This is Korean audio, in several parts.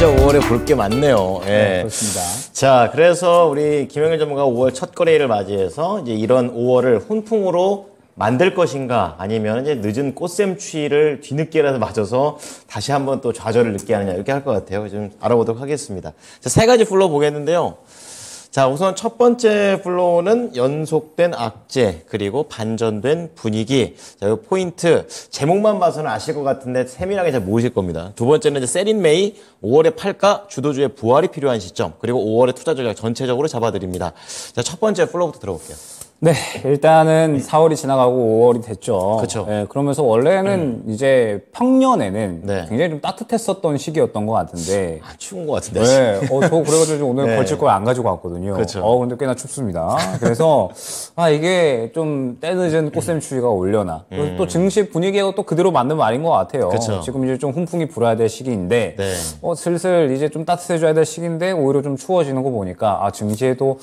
진짜 5월에 볼 게 많네요. 예. 네, 그렇습니다. 자, 그래서 우리 김영일 전문가 5월 첫 거래일을 맞이해서 이제 이런 5월을 훈풍으로 만들 것인가, 아니면 이제 늦은 꽃샘추위를 뒤늦게라도 맞아서 다시 한번 또 좌절을 느끼게 하느냐, 이렇게 할 것 같아요. 좀 알아보도록 하겠습니다. 자, 세 가지 플로우 보겠는데요. 자, 우선 첫 번째 플로우는 연속된 악재, 그리고 반전된 분위기. 자, 이 포인트, 제목만 봐서는 아실 것 같은데 세밀하게 잘 모르실 겁니다. 두 번째는 이제 셀인 메이, 5월에 팔가, 주도주의 부활이 필요한 시점, 그리고 5월의 투자 전략 전체적으로 잡아드립니다. 자, 첫 번째 플로우부터 들어볼게요. 네, 일단은 4월이 지나가고 5월이 됐죠. 그렇죠. 네, 그러면서 원래는 이제 평년에는 네. 굉장히 좀 따뜻했었던 시기였던 것 같은데. 아, 추운 것 같은데. 네, 저 그래가지고 오늘 네. 걸칠 걸 안 가지고 왔거든요. 그렇죠. 근데 꽤나 춥습니다. 그래서 이게 좀 때늦은 꽃샘추위가 올려나. 그리고 또 증시 분위기가 또 그대로 맞는 말인 것 같아요. 그쵸. 지금 이제 좀 훈풍이 불어야 될 시기인데, 네. 슬슬 이제 좀 따뜻해져야 될 시기인데 오히려 좀 추워지는 거 보니까 증시에도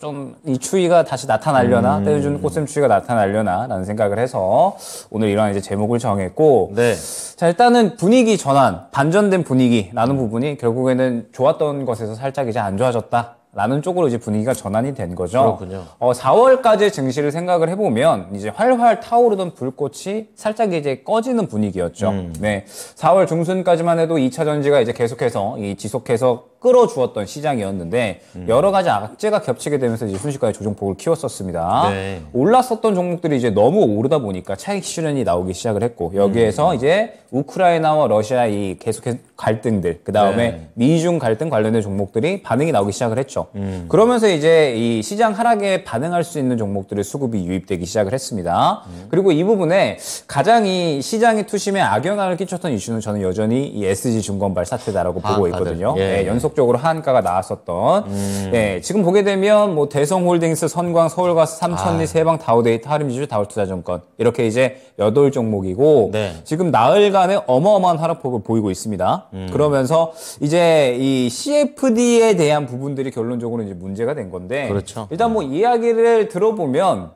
좀 이 추위가 다시 나타나려나, 때늦은 꽃샘추위가 나타나려나 라는 생각을 해서 오늘 이런 이제 제목을 정했고, 네. 자, 일단은 분위기 전환, 반전된 분위기라는 부분이 결국에는 좋았던 것에서 살짝 이제 안 좋아졌다 라는 쪽으로 이제 분위기가 전환이 된 거죠. 그렇군요. 4월까지의 증시를 생각을 해보면 이제 활활 타오르던 불꽃이 살짝 이제 꺼지는 분위기였죠. 네. 4월 중순까지만 해도 2차 전지가 이제 계속해서 지속해서 끌어주었던 시장이었는데 여러 가지 악재가 겹치게 되면서 이제 순식간에 조정폭을 키웠었습니다. 네. 올랐었던 종목들이 이제 너무 오르다 보니까 차익 실현이 나오기 시작을 했고, 여기에서 이제 우크라이나와 러시아 이 계속해서 갈등들, 그 다음에 네. 미중 갈등 관련된 종목들이 반응이 나오기 시작을 했죠. 그러면서 이제 이 시장 하락에 반응할 수 있는 종목들의 수급이 유입되기 시작을 했습니다. 그리고 이 부분에 가장 이 시장의 투심에 악영향을 끼쳤던 이슈는 저는 여전히 이 SG증권발 사태다라고 보고 있거든요. 예. 네, 연속적으로 하한가가 나왔었던. 네, 지금 보게 되면 뭐 대성홀딩스, 선광, 서울가스, 삼천리, 세방, 다우데이트, 하림지주, 다울투자증권 이렇게 이제 8종목이고 네. 지금 나흘간에 어마어마한 하락폭을 보이고 있습니다. 그러면서 이제 이 CFD에 대한 부분들이 결론적으로 이제 문제가 된 건데, 그렇죠. 일단 뭐 이야기를 들어보면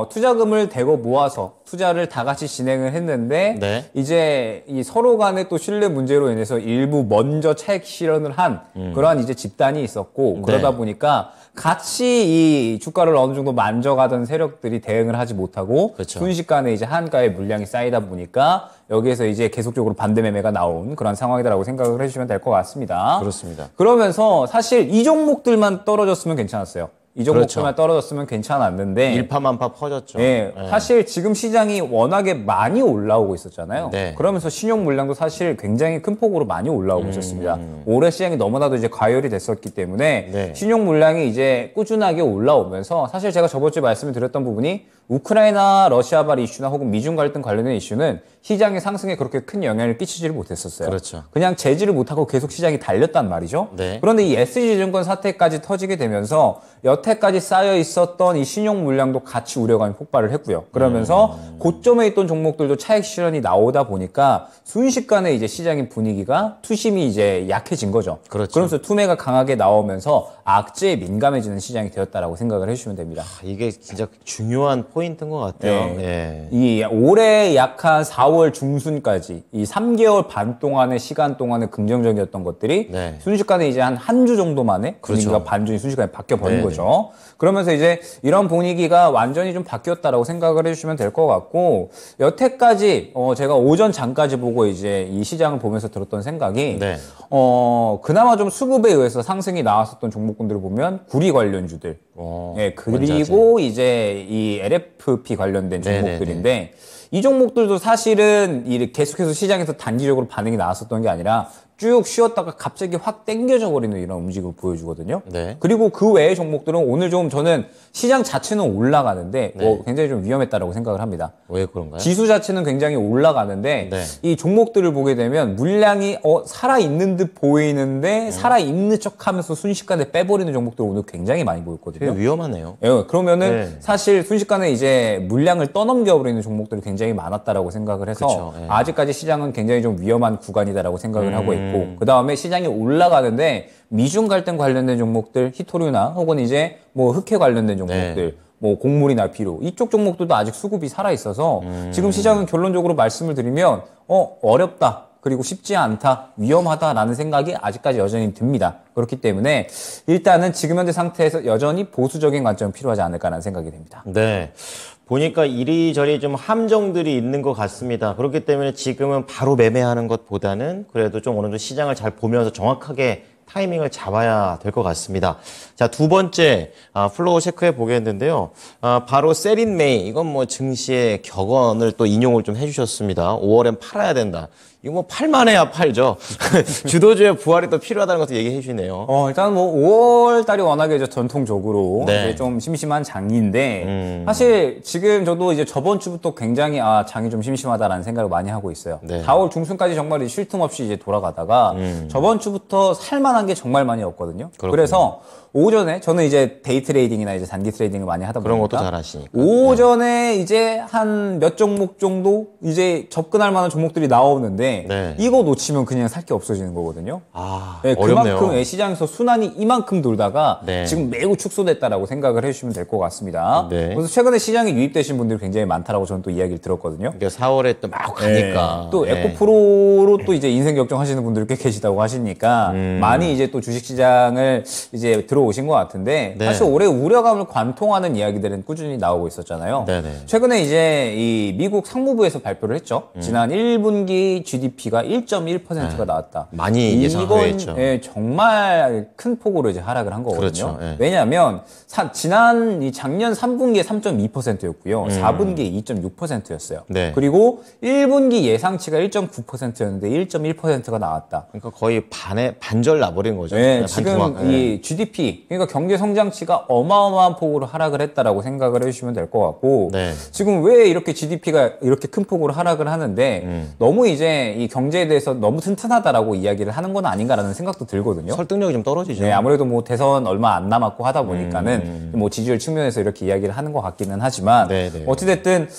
투자금을 대고 모아서 투자를 다 같이 진행을 했는데, 네. 이제 이 서로 간의 또 신뢰 문제로 인해서 일부 먼저 차익 실현을 한 그러한 이제 집단이 있었고, 그러다 네. 보니까 같이 이 주가를 어느 정도 만져가던 세력들이 대응을 하지 못하고, 그렇죠. 순식간에 이제 한가의 물량이 쌓이다 보니까 여기에서 이제 계속적으로 반대 매매가 나온 그런 상황이다라고 생각을 해주시면 될 것 같습니다. 그렇습니다. 그러면서 사실 이 종목들만 떨어졌으면 괜찮았어요. 이 종목들만 그렇죠. 떨어졌으면 괜찮았는데, 일파만파 퍼졌죠. 네, 네. 사실 지금 시장이 워낙에 많이 올라오고 있었잖아요. 네. 그러면서 신용 물량도 사실 굉장히 큰 폭으로 많이 올라오고 있었습니다. 올해 시장이 너무나도 이제 과열이 됐었기 때문에 네. 신용 물량이 이제 꾸준하게 올라오면서, 사실 제가 저번 주에 말씀을 드렸던 부분이 우크라이나 러시아발 이슈나 혹은 미중 갈등 관련된 이슈는 시장의 상승에 그렇게 큰 영향을 끼치지를 못했었어요. 그렇죠. 그냥 제지를 못하고 계속 시장이 달렸단 말이죠. 네. 그런데 이 SG증권 사태까지 터지게 되면서 여태까지 쌓여 있었던 이 신용 물량도 같이 우려감이 폭발을 했고요. 그러면서 고점에 있던 종목들도 차익 실현이 나오다 보니까 순식간에 이제 시장의 분위기가 투심이 이제 약해진 거죠. 그렇죠. 그러면서 투매가 강하게 나오면서 악재에 민감해지는 시장이 되었다라고 생각을 해주시면 됩니다. 이게 진짜 중요한 포인트인 것 같아요. 네. 예. 이 올해 약 한 4월 중순까지 이 3개월 반 동안의 시간 동안에 긍정적이었던 것들이 네. 순식간에 이제 한 주 정도 만에 분위기가 그렇죠. 반전이 순식간에 바뀌어버린 네네. 거죠. 그러면서 이제 이런 분위기가 완전히 좀 바뀌었다라고 생각을 해주시면 될 것 같고, 여태까지 제가 오전 장까지 보고 이제 이 시장을 보면서 들었던 생각이, 네. 그나마 좀 수급에 의해서 상승이 나왔었던 종목군들을 보면 구리 관련주들, 예, 그리고 이제 이 LFP 관련된 종목들인데, 이 종목들도 사실은 계속해서 시장에서 단기적으로 반응이 나왔었던 게 아니라 쭉 쉬었다가 갑자기 확 땡겨져 버리는 이런 움직임을 보여주거든요. 네. 그리고 그 외의 종목들은 오늘 좀 저는 시장 자체는 올라가는데 네. 굉장히 좀 위험했다라고 생각을 합니다. 왜 그런가요? 지수 자체는 굉장히 올라가는데 네. 이 종목들을 보게 되면 물량이 살아있는 듯 보이는데 살아있는 척하면서 순식간에 빼버리는 종목들 오늘 굉장히 많이 보였거든요. 되게 위험하네요. 예, 그러면은 네. 사실 순식간에 이제 물량을 떠넘겨버리는 종목들이 굉장히 많았다라고 생각을 해서 그쵸, 예. 아직까지 시장은 굉장히 좀 위험한 구간이다라고 생각을 하고 있고, 그 다음에 시장이 올라가는데 미중 갈등 관련된 종목들, 히토류나 혹은 이제 뭐 흑해 관련된 종목들, 뭐 곡물이나 비료 이쪽 종목들도 아직 수급이 살아 있어서 지금 시장은 결론적으로 말씀을 드리면 어렵다. 그리고 쉽지 않다, 위험하다라는 생각이 아직까지 여전히 듭니다. 그렇기 때문에 일단은 지금 현재 상태에서 여전히 보수적인 관점이 필요하지 않을까라는 생각이 됩니다. 네. 보니까 이리저리 좀 함정들이 있는 것 같습니다. 그렇기 때문에 지금은 바로 매매하는 것보다는 그래도 좀 어느 정도 시장을 잘 보면서 정확하게 타이밍을 잡아야 될 것 같습니다. 자, 두 번째 플로우 체크해 보겠는데요. 바로 세린 메이, 이건 뭐 증시의 격언을 또 인용을 좀 해주셨습니다. 5월엔 팔아야 된다. 이거 뭐 팔만해야 팔죠. 주도주의 부활이 또 필요하다는 것도 얘기해 주시네요. 일단 뭐 5월 달이 워낙에 이제 전통적으로 네. 이제 좀 심심한 장인데 사실 지금 저도 이제 저번 주부터 굉장히 장이 좀 심심하다라는 생각을 많이 하고 있어요. 네. 4월 중순까지 정말 쉴 틈 없이 이제 돌아가다가 저번 주부터 살만한 게 정말 많이 없거든요. 그렇군요. 그래서 오전에 저는 이제 데이 트레이딩이나 이제 단기 트레이딩을 많이 하다 보니까 그런 것도 잘 하시니까. 오전에 이제 한 몇 종목 정도 이제 접근할 만한 종목들이 나오는데 네. 이거 놓치면 그냥 살 게 없어지는 거거든요. 네, 어렵네요. 그만큼 시장에서 순환이 이만큼 돌다가 네. 지금 매우 축소됐다라고 생각을 해주시면 될 것 같습니다. 네. 그래서 최근에 시장에 유입되신 분들이 굉장히 많다라고 저는 또 이야기를 들었거든요. 그러니까 4월에 또 막 가니까. 또 네. 에코프로로 또 이제 인생 걱정하시는 분들이 꽤 계시다고 하시니까 많이 이제 또 주식시장을 이제 들어오신 것 같은데 네. 사실 올해 우려감을 관통하는 이야기들은 꾸준히 나오고 있었잖아요. 네네. 최근에 이제 이 미국 상무부에서 발표를 했죠. 지난 1분기 GDP가 1.1%가 나왔다. 많이 예상했죠. 이건 정말 큰 폭으로 이제 하락을 한 거거든요. 그렇죠. 예. 왜냐하면 지난 작년 3분기에 3.2%였고요. 4분기에 2.6%였어요. 네. 그리고 1분기 예상치가 1.9%였는데 1.1%가 나왔다. 그러니까 거의 반절 나버린 거죠. 네, 지금 반토막. 이 GDP, 그러니까 경제 성장치가 어마어마한 폭으로 하락을 했다라고 생각을 해주시면 될 것 같고, 네. 지금 왜 이렇게 GDP가 이렇게 큰 폭으로 하락을 하는데, 너무 이제 이 경제에 대해서 너무 튼튼하다라고 이야기를 하는 건 아닌가라는 생각도 들거든요. 설득력이 좀 떨어지죠. 네, 아무래도 뭐 대선 얼마 안 남았고 하다 보니까는 뭐 지지율 측면에서 이렇게 이야기를 하는 것 같기는 하지만 네네. 어찌됐든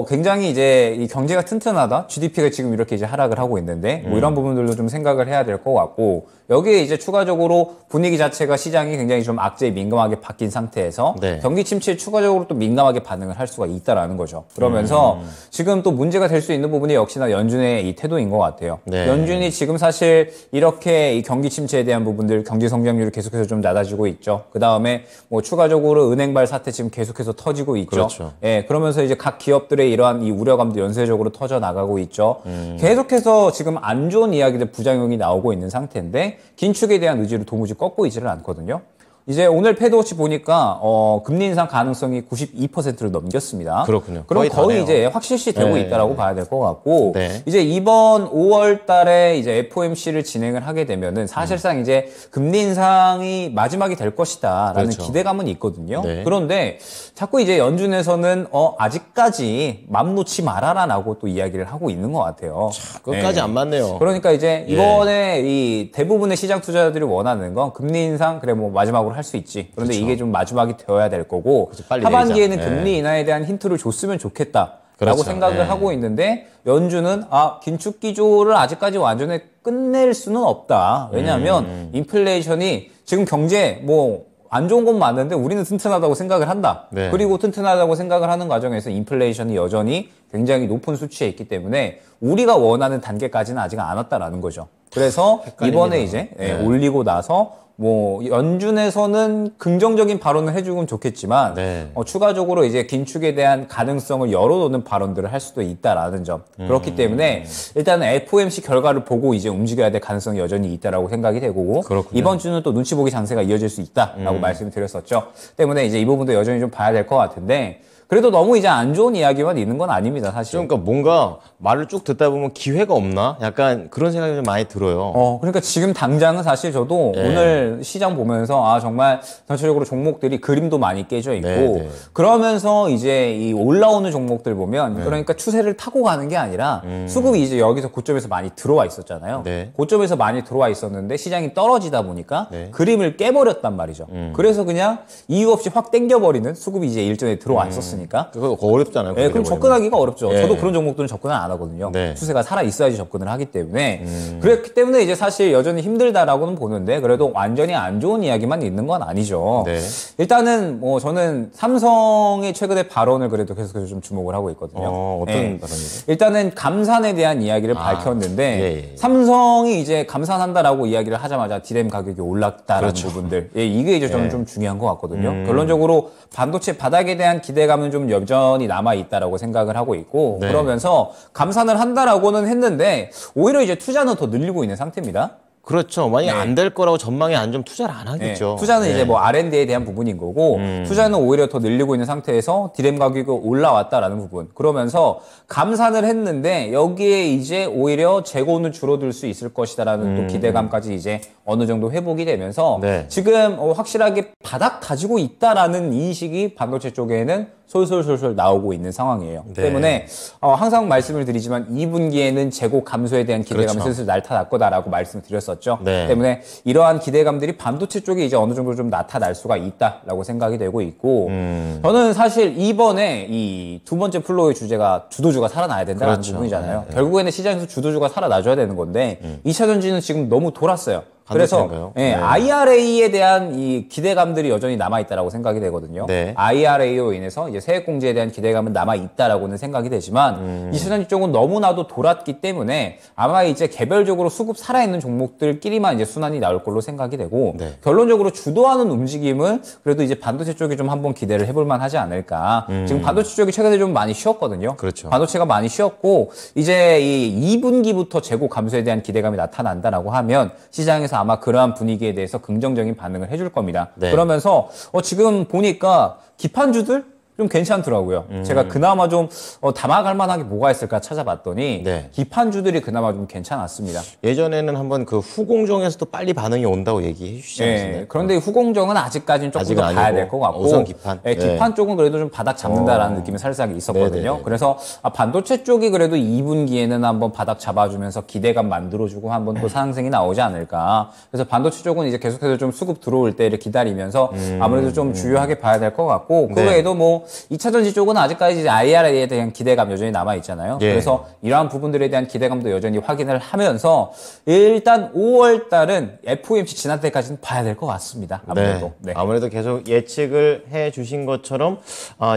굉장히 이제 이 경제가 튼튼하다, GDP가 지금 이렇게 이제 하락을 하고 있는데 뭐 이런 부분들도 좀 생각을 해야 될 것 같고 여기에 이제 추가적으로 분위기 자체가 시장이 굉장히 좀 악재에 민감하게 바뀐 상태에서 네. 경기 침체에 추가적으로 또 민감하게 반응을 할 수가 있다라는 거죠. 그러면서 지금 또 문제가 될 수 있는 부분이 역시나 연준의 이 태도인 것 같아요. 네. 연준이 지금 사실 이렇게 이 경기 침체에 대한 부분들, 경제 성장률이 계속해서 좀 낮아지고 있죠. 그 다음에 뭐 추가적으로 은행발 사태 지금 계속해서 터지고 있죠. 그렇죠. 예, 그러면서 이제 각 기업들의 이러한 이 우려감도 연쇄적으로 터져 나가고 있죠. 계속해서 지금 안 좋은 이야기들, 부작용이 나오고 있는 상태인데 긴축에 대한 의지를 도무지 꺾고 있지를 않거든요. 이제 오늘 패드워치 보니까 금리 인상 가능성이 92%를 넘겼습니다. 그렇군요. 그럼 거의 다네요. 이제 확실시 되고 네. 있다라고 봐야 될 것 같고 네. 이제 이번 5월 달에 이제 FOMC를 진행을 하게 되면은 사실상 이제 금리 인상이 마지막이 될 것이다라는 그렇죠. 기대감은 있거든요. 네. 그런데 자꾸 이제 연준에서는 아직까지 맘 놓지 말아라라고 또 이야기를 하고 있는 것 같아요. 끝까지 네. 안 맞네요. 그러니까 이제 예. 이번에 이 대부분의 시장 투자자들이 원하는 건 금리 인상 그래 뭐 마지막으로 할 수 있지. 그런데 그렇죠. 이게 좀 마지막이 되어야 될 거고 그렇죠. 빨리 하반기에는 내리자. 금리 인하에 대한 힌트를 줬으면 좋겠다라고 그렇죠. 생각을 예. 하고 있는데 연준은 긴축 기조를 아직까지 완전히 끝낼 수는 없다. 왜냐하면 인플레이션이 지금 경제 뭐 안 좋은 건 맞는데 우리는 튼튼하다고 생각을 한다. 네. 그리고 튼튼하다고 생각을 하는 과정에서 인플레이션이 여전히 굉장히 높은 수치에 있기 때문에 우리가 원하는 단계까지는 아직 안 왔다라는 거죠. 그래서 헷갈립니다. 이번에 이제 네. 올리고 나서 뭐 연준에서는 긍정적인 발언을 해주면 좋겠지만 네. 추가적으로 이제 긴축에 대한 가능성을 열어놓는 발언들을 할 수도 있다라는 점. 그렇기 때문에 일단은 FOMC 결과를 보고 이제 움직여야 될 가능성이 여전히 있다라고 생각이 되고 그렇군요. 이번 주는 또 눈치 보기 장세가 이어질 수 있다라고 말씀을 드렸었죠. 때문에 이제 이 부분도 여전히 좀 봐야 될 것 같은데 그래도 너무 이제 안 좋은 이야기만 있는 건 아닙니다, 사실. 그러니까 뭔가 말을 쭉 듣다 보면 기회가 없나? 약간 그런 생각이 좀 많이 들어요. 그러니까 지금 당장은 사실 저도 네. 오늘 시장 보면서 정말 전체적으로 종목들이 그림도 많이 깨져 있고 네, 네. 그러면서 이제 이 올라오는 종목들 보면 그러니까 추세를 타고 가는 게 아니라 수급이 이제 여기서 고점에서 많이 들어와 있었잖아요. 네. 고점에서 많이 들어와 있었는데 시장이 떨어지다 보니까 그림을 깨버렸단 말이죠. 음. 그래서 그냥 이유 없이 확 땡겨버리는 수급이 이제 일전에 들어왔었으니까 있으니까. 그거 어렵잖아요. 네, 그럼 접근하기가 어렵죠. 예. 저도 그런 종목들은 접근을 안 하거든요. 네. 추세가 살아 있어야지 접근을 하기 때문에. 그렇기 때문에 이제 사실 여전히 힘들다라고는 보는데 그래도 완전히 안 좋은 이야기만 있는 건 아니죠. 네. 일단은 뭐 저는 삼성의 최근의 발언을 그래도 계속해서 좀 주목을 하고 있거든요. 어떤 예. 발언이죠? 일단은 감산에 대한 이야기를 밝혔는데 예. 삼성이 이제 감산한다라고 이야기를 하자마자 디램 가격이 올랐다라는 그렇죠. 부분들. 예, 이게 이제 저는 좀 중요한 것 같거든요. 결론적으로 반도체 바닥에 대한 기대감은 좀 여전히 남아 있다라고 생각을 하고 있고 네. 그러면서 감산을 한다라고는 했는데 오히려 이제 투자는 더 늘리고 있는 상태입니다. 그렇죠. 만약에 안 될 거라고 전망이 안 좀 투자를 안 하겠죠. 투자는 이제 뭐 R&D에 대한 부분인 거고 투자는 오히려 더 늘리고 있는 상태에서 디램 가격이 올라왔다라는 부분. 그러면서 감산을 했는데 여기에 이제 오히려 재고는 줄어들 수 있을 것이다라는 또 기대감까지 이제 어느 정도 회복이 되면서 네. 지금 확실하게 바닥 가지고 있다라는 인식이 반도체 쪽에는 솔솔솔솔 나오고 있는 상황이에요. 네. 때문에 항상 말씀을 드리지만 2분기에는 재고 감소에 대한 기대감이 그렇죠. 슬슬 나타날 거다라고 말씀을 드렸었죠. 네. 때문에 이러한 기대감들이 반도체 쪽에 이제 어느 정도 좀 나타날 수가 있다라고 생각이 되고 있고 저는 사실 이번에 이 두 번째 플로우의 주제가 주도주가 살아나야 된다는 그렇죠. 부분이잖아요. 결국에는 시장에서 주도주가 살아나줘야 되는 건데 2차 전지는 지금 너무 돌았어요. 그래서 반도체인가요? 예, 네. IRA에 대한 이 기대감들이 여전히 남아 있다라고 생각이 되거든요. 네. IRA로 인해서 이제 세액 공제에 대한 기대감은 남아 있다라고는 생각이 되지만 이수전지 쪽은 너무나도 돌았기 때문에 아마 이제 개별적으로 수급 살아있는 종목들끼리만 이제 순환이 나올 걸로 생각이 되고 네. 결론적으로 주도하는 움직임을 그래도 이제 반도체 쪽이 좀 한번 기대를 해볼 만하지 않을까. 지금 반도체 쪽이 최근에 좀 많이 쉬었거든요. 그렇죠. 반도체가 많이 쉬었고 이제 이 2분기부터 재고 감소에 대한 기대감이 나타난다라고 하면 시장에서 아마 그러한 분위기에 대해서 긍정적인 반응을 해줄 겁니다. 네. 그러면서 지금 보니까 기판주들 좀 괜찮더라고요. 제가 그나마 좀 담아갈 만한 게 뭐가 있을까 찾아봤더니 네. 기판주들이 그나마 좀 괜찮았습니다. 예전에는 한번 그 후공정에서도 빨리 반응이 온다고 얘기해 주시지 않았나요? 그런데 후공정은 아직까지는 조금 아직은 더 봐야 아니고 될 것 같고 우선 기판. 기판 쪽은 그래도 좀 바닥 잡는다라는 느낌이 살짝 있었거든요. 네네네. 그래서 반도체 쪽이 그래도 2분기에는 한번 바닥 잡아주면서 기대감 만들어주고 한번 또 상승이 나오지 않을까. 그래서 반도체 쪽은 이제 계속해서 좀 수급 들어올 때를 기다리면서 아무래도 좀 주요하게 봐야 될 것 같고 그 네. 외에도 뭐 2차 전지 쪽은 아직까지 이제 IRA에 대한 기대감 여전히 남아 있잖아요. 예. 그래서 이러한 부분들에 대한 기대감도 여전히 확인을 하면서 일단 5월 달은 FOMC 지난 때까지는 봐야 될 것 같습니다. 아무래도. 네. 아무래도 계속 예측을 해 주신 것처럼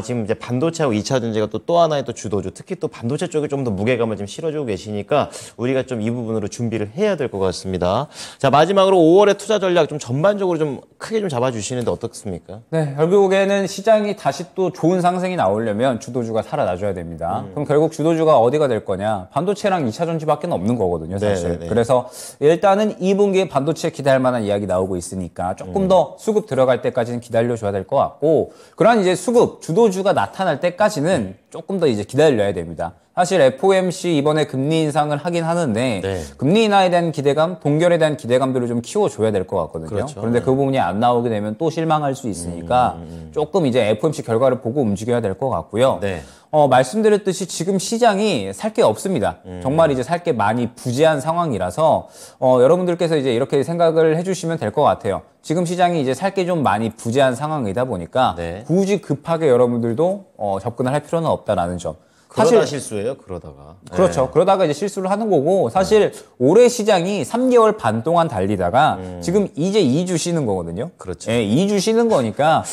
지금 이제 반도체하고 2차 전지가 또 하나의 또 주도주, 특히 또 반도체 쪽에 좀 더 무게감을 좀 실어주고 계시니까 우리가 좀 이 부분으로 준비를 해야 될 것 같습니다. 자, 마지막으로 5월의 투자 전략 좀 전반적으로 좀 크게 좀 잡아주시는데 어떻습니까? 네, 결국에는 시장이 다시 또 좋은 상승이 나오려면 주도주가 살아나줘야 됩니다. 그럼 결국 주도주가 어디가 될 거냐? 반도체랑 2차 전지밖에 없는 거거든요, 사실. 네네네. 그래서 일단은 2분기에 반도체 기대할 만한 이야기 나오고 있으니까 조금 더 수급 들어갈 때까지는 기다려줘야 될 것 같고, 그러한 이제 수급, 주도주가 나타날 때까지는 조금 더 이제 기다려야 됩니다. 사실 FOMC 이번에 금리 인상을 하긴 하는데 네. 금리 인하에 대한 기대감, 동결에 대한 기대감들을 좀 키워줘야 될 것 같거든요. 그렇죠. 그런데 그 부분이 안 나오게 되면 또 실망할 수 있으니까 조금 이제 FOMC 결과를 보고 움직여야 될 것 같고요. 네. 말씀드렸듯이 지금 시장이 살 게 없습니다. 정말 이제 살 게 많이 부재한 상황이라서 여러분들께서 이제 이렇게 생각을 해주시면 될 것 같아요. 지금 시장이 이제 살 게 좀 많이 부재한 상황이다 보니까 네. 굳이 급하게 여러분들도 접근을 할 필요는 없다라는 점. 그러다 실수예요, 그러다가. 그렇죠. 그러다가 이제 실수를 하는 거고 사실 올해 시장이 3개월 반 동안 달리다가 지금 이제 2주 쉬는 거거든요. 그렇죠. 예, 2주 쉬는 거니까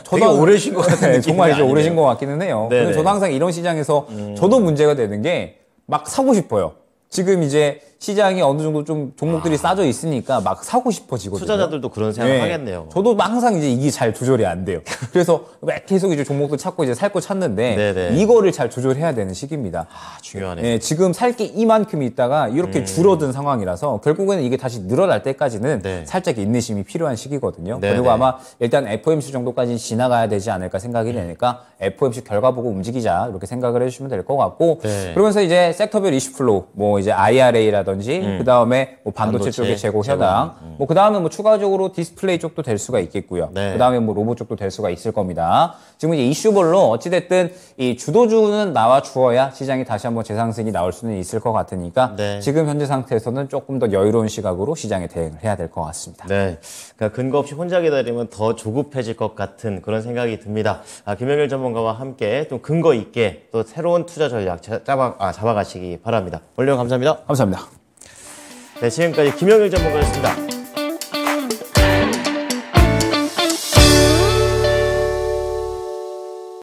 되게 오래 쉰것 같은 느낌이 정말 이제 오래 아니네요. 쉰 것 같기는 해요. 네네. 근데 저도 항상 이런 시장에서 저도 문제가 되는 게 막 사고 싶어요. 지금 이제 시장이 어느 정도 좀 종목들이 싸져 있으니까 막 사고 싶어지거든요. 투자자들도 그런 생각을 네. 하겠네요. 저도 항상 이제 이게 잘 조절이 안 돼요. 그래서 왜 계속 이제 종목도 찾고 이제 살 거 찾는데 네네. 이거를 잘 조절해야 되는 시기입니다. 중요하네요. 네, 지금 살 게 이만큼 있다가 이렇게 줄어든 상황이라서 결국에는 이게 다시 늘어날 때까지는 네. 살짝 인내심이 필요한 시기거든요. 네, 그리고 네. 아마 일단 FOMC 정도까지 지나가야 되지 않을까 생각이 되니까 FOMC 결과 보고 움직이자 이렇게 생각을 해주시면 될 것 같고 네. 그러면서 이제 섹터별 이슈 플로우 뭐 이제 IRA라든지 쪽이라든지 그 다음에 뭐 반도체 쪽의 재고 현황, 뭐 그 다음에 뭐 추가적으로 디스플레이 쪽도 될 수가 있겠고요. 네. 그 다음에 뭐 로봇 쪽도 될 수가 있을 겁니다. 지금 이제 이슈별로 어찌됐든 이 주도주는 나와 주어야 시장이 다시 한번 재상승이 나올 수는 있을 것 같으니까 네. 지금 현재 상태에서는 조금 더 여유로운 시각으로 시장에 대응을 해야 될 것 같습니다. 네. 그러니까 근거 없이 혼자 기다리면 더 조급해질 것 같은 그런 생각이 듭니다. 김영일 전문가와 함께 좀 근거 있게 또 새로운 투자 전략 잡아가시기 바랍니다. 원래 감사합니다. 감사합니다. 네, 지금까지 김영일 전문가였습니다.